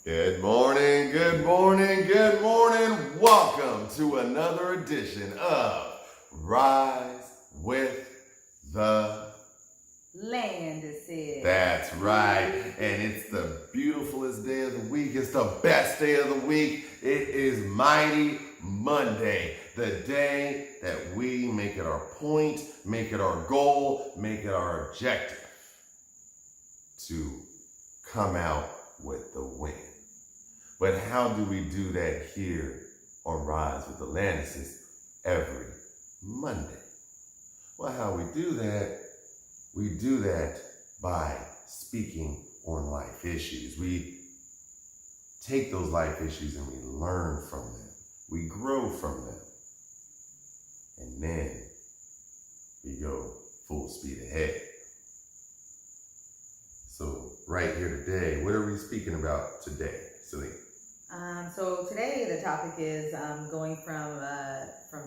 Good morning, good morning, good morning. Welcome to another edition of Rise with the Landis. That's right. And it's the beautifulest day of the week. It's the best day of the week. It is Mighty Monday, the day that we make it our point, make it our goal, make it our objective to come out with the win. But how do we do that here on Rise with the Landis every Monday? Well, how we do that by speaking on life issues. We take those life issues and we learn from them. We grow from them. And then we go full speed ahead. So right here today, what are we speaking about today, Celine? So today the topic is going from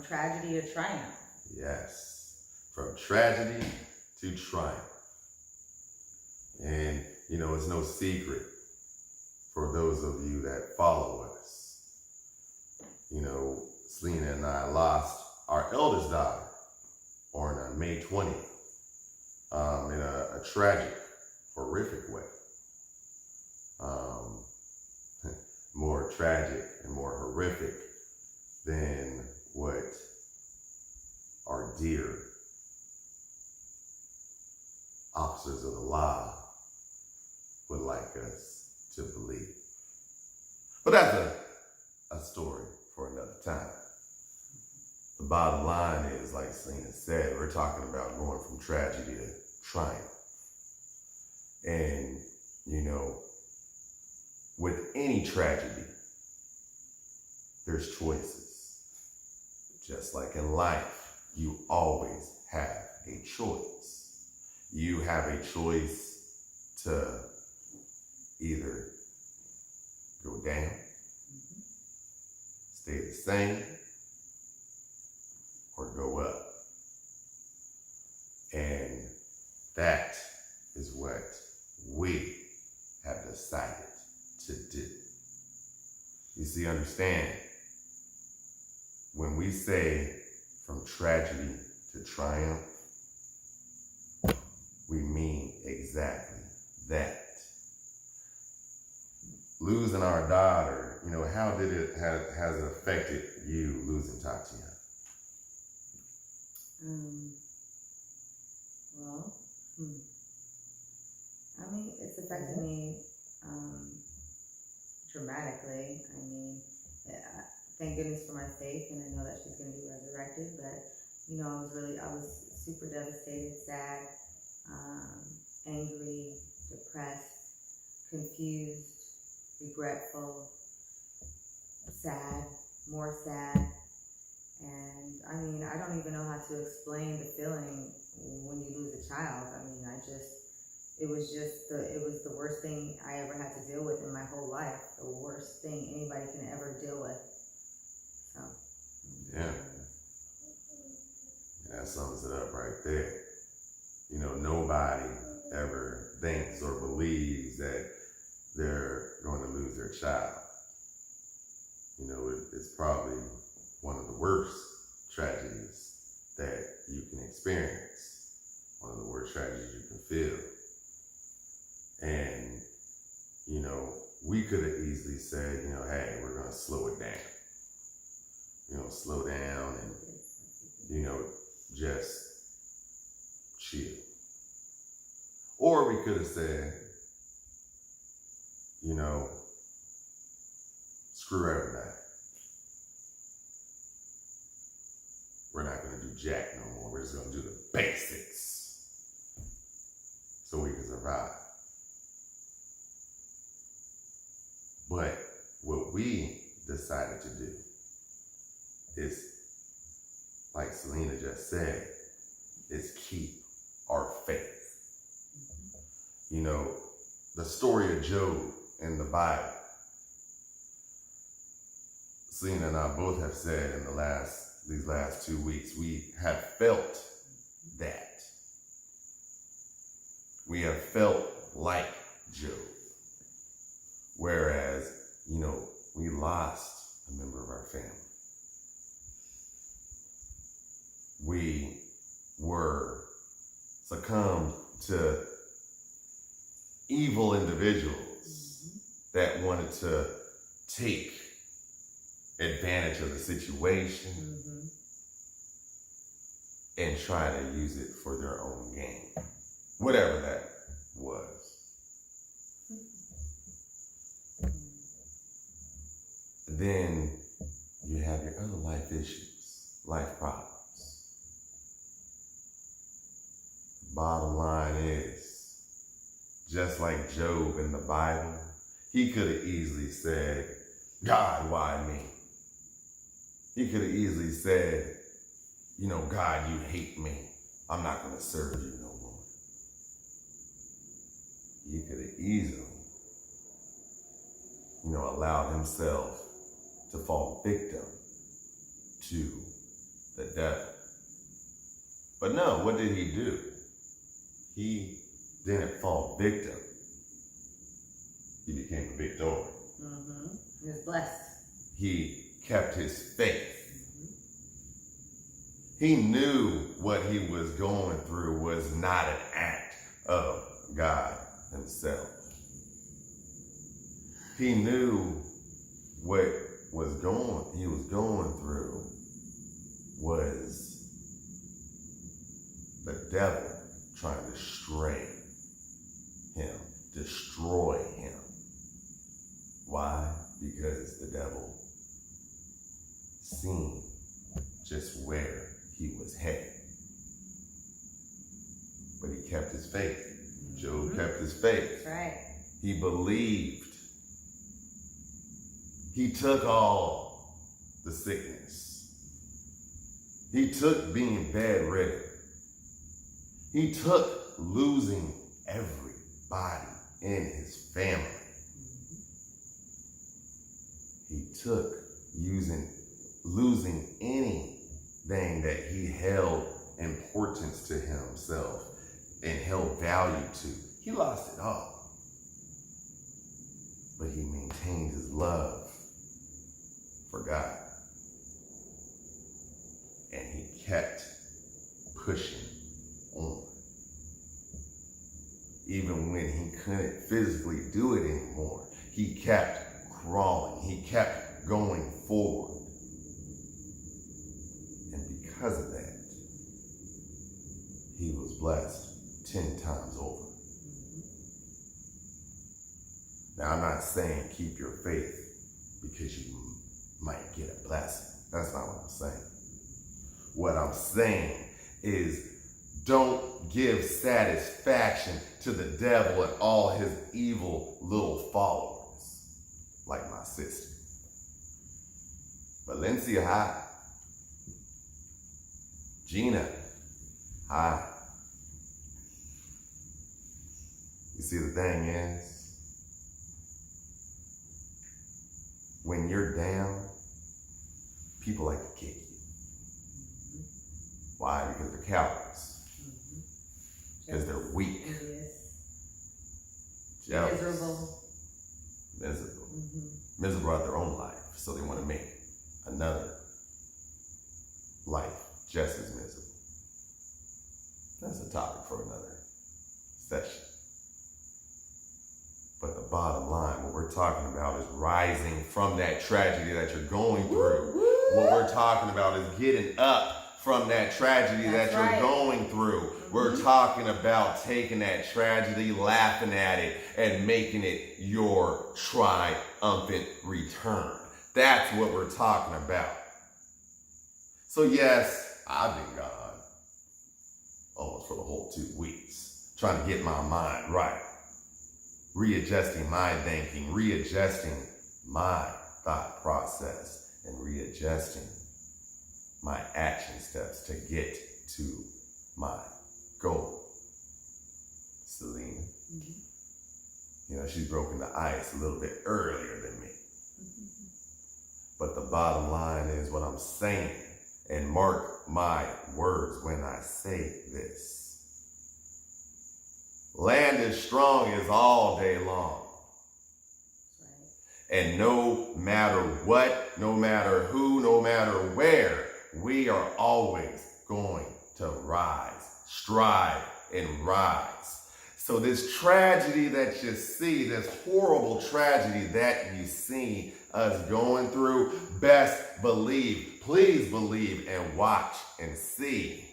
tragedy to triumph. Yes, from tragedy to triumph. And, it's no secret for those of you that follow us. Selena and I lost our eldest daughter on May 20th in a tragic, horrific way. More tragic and more horrific than what our dear officers of the law would like us to believe. But that's a story for another time. The bottom line is, like Selena said, we're talking about going from tragedy to triumph. And, with any tragedy, there's choices. Just like in life, you always have a choice. You have a choice to either go down, stay the same, or go up. And that is what we have decided to do. You see, understand, when we say from tragedy to triumph, we mean exactly that. Losing our daughter, how did has it affected you losing Tatiana? It's affected me dramatically. Thank goodness for my faith, and I know that she's going to be resurrected. But I was super devastated, sad, angry, depressed, confused, regretful, sad, more sad. And I don't even know how to explain the feeling when you lose a child. It was the worst thing I ever had to deal with in my whole life. The worst thing anybody can ever deal with. So. Yeah. That sums it up right there. Nobody ever thinks or believes that they're going to lose their child. It's probably one of the worst tragedies that you can experience. One of the worst tragedies you can feel. And, we could have easily said, hey, we're going to slow it down. Slow down and, just chill. Or we could have said, screw everybody. We're not going to do jack no more. We're just going to do the basics so we can survive. But what we decided to do is, like Selena just said, is keep our faith. The story of Job in the Bible, Selena and I both have said in these last 2 weeks, we have felt that. We have felt like Job. Whereas we lost a member of our family. We were succumbed to evil individuals that wanted to take advantage of the situation and try to use it for their own gain, whatever that was. Then you have your other life issues, life problems. Bottom line is, just like Job in the Bible, he could have easily said, God, why me? He could have easily said, God, you hate me. I'm not going to serve you no more. He could have easily, allowed himself to fall victim to the devil. But no, what did he do? He didn't fall victim. He became a victor. He was blessed. He kept his faith. He knew what he was going through was not an act of God himself. He knew what he was going through was the devil trying to stray him, destroy him. Why? Because the devil seen just where he was headed. But he kept his faith. Job kept his faith. That's right. He believed. He took all the sickness. He took being bedridden. He took losing everybody in his family. He took losing anything that he held importance to himself and held value to. He lost it all. But he maintained his love for God. And he kept pushing on. Even when he couldn't physically do it anymore, he kept crawling. He kept going forward. And because of that, he was blessed 10 times over. Now, I'm not saying keep your faith because you might get a blessing. That's not what I'm saying. What I'm saying is don't give satisfaction to the devil and all his evil little followers, like my sister. Valencia, hi. Gina, hi. You see, the thing is, when you're down, people like to kick you. Why? Because they're cowards. Because they're weak. Jealous. Miserable. Miserable about their own life. So they want to make another life just as miserable. That's a topic for another session. But the bottom line, what we're talking about is rising from that tragedy that you're going through. What we're talking about is getting up from that tragedy that you're going through. We're talking about taking that tragedy, laughing at it, and making it your triumphant return. That's what we're talking about. So yes, I've been gone almost for the whole 2 weeks, trying to get my mind right. Readjusting my thinking, readjusting my thought process, and readjusting my action steps to get to my goal. Selena, she's broken the ice a little bit earlier than me. But the bottom line is what I'm saying, and mark my words when I say this. Landis strong is all day long. And no matter what, no matter who, no matter where, we are always going to rise, strive, and rise. So this tragedy that you see, this horrible tragedy that you see us going through, best believe, please believe and watch and see.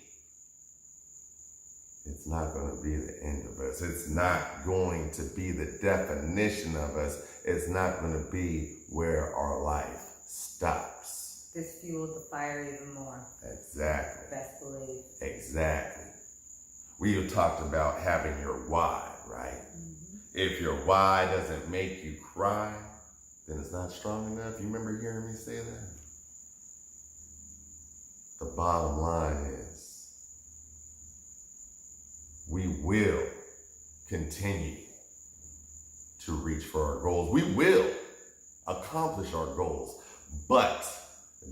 It's not going to be the end of us. It's not going to be the definition of us. It's not going to be where our life stops. This fueled the fire even more. Exactly. Best believe. Exactly. We talked about having your why, right? Mm-hmm. If your why doesn't make you cry, then it's not strong enough. You remember hearing me say that? The bottom line is, we will continue to reach for our goals. We will accomplish our goals. But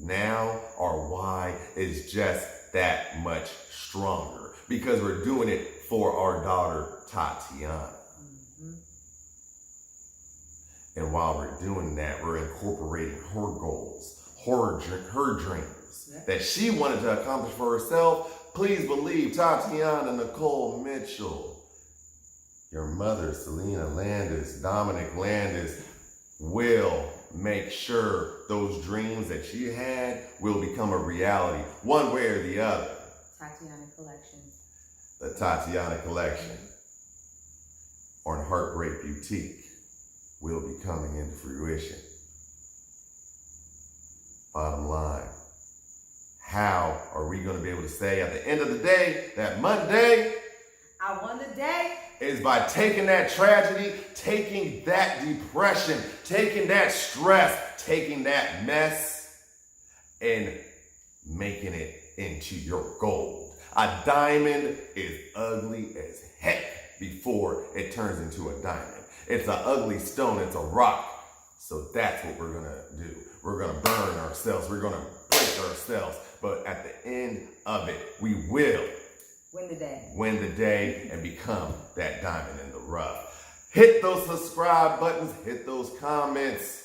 now our why is just that much stronger because we're doing it for our daughter, Tatiana. Mm-hmm. And while we're doing that, we're incorporating her goals, her dreams that she wanted to accomplish for herself. Please believe Tatiana Nicole Mitchell, your mother, Selena Landis, Dominic Landis, will make sure those dreams that she had will become a reality, one way or the other. Tatiana Collection. The Tatiana Collection on Heartbreak Boutique will be coming into fruition. Bottom line, how are we going to be able to say at the end of the day that Monday, I won the day, is by taking that tragedy, taking that depression, taking that stress, taking that mess, and making it into your gold. A diamond is ugly as heck before it turns into a diamond. It's an ugly stone, it's a rock. So that's what we're gonna do. We're gonna burn ourselves, we're gonna break ourselves. But at the end of it, we will win the day and become that diamond in the rough. Hit those subscribe buttons, hit those comments,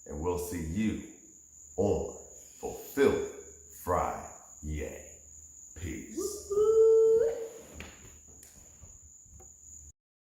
and we'll see you on Fulfillment Friday.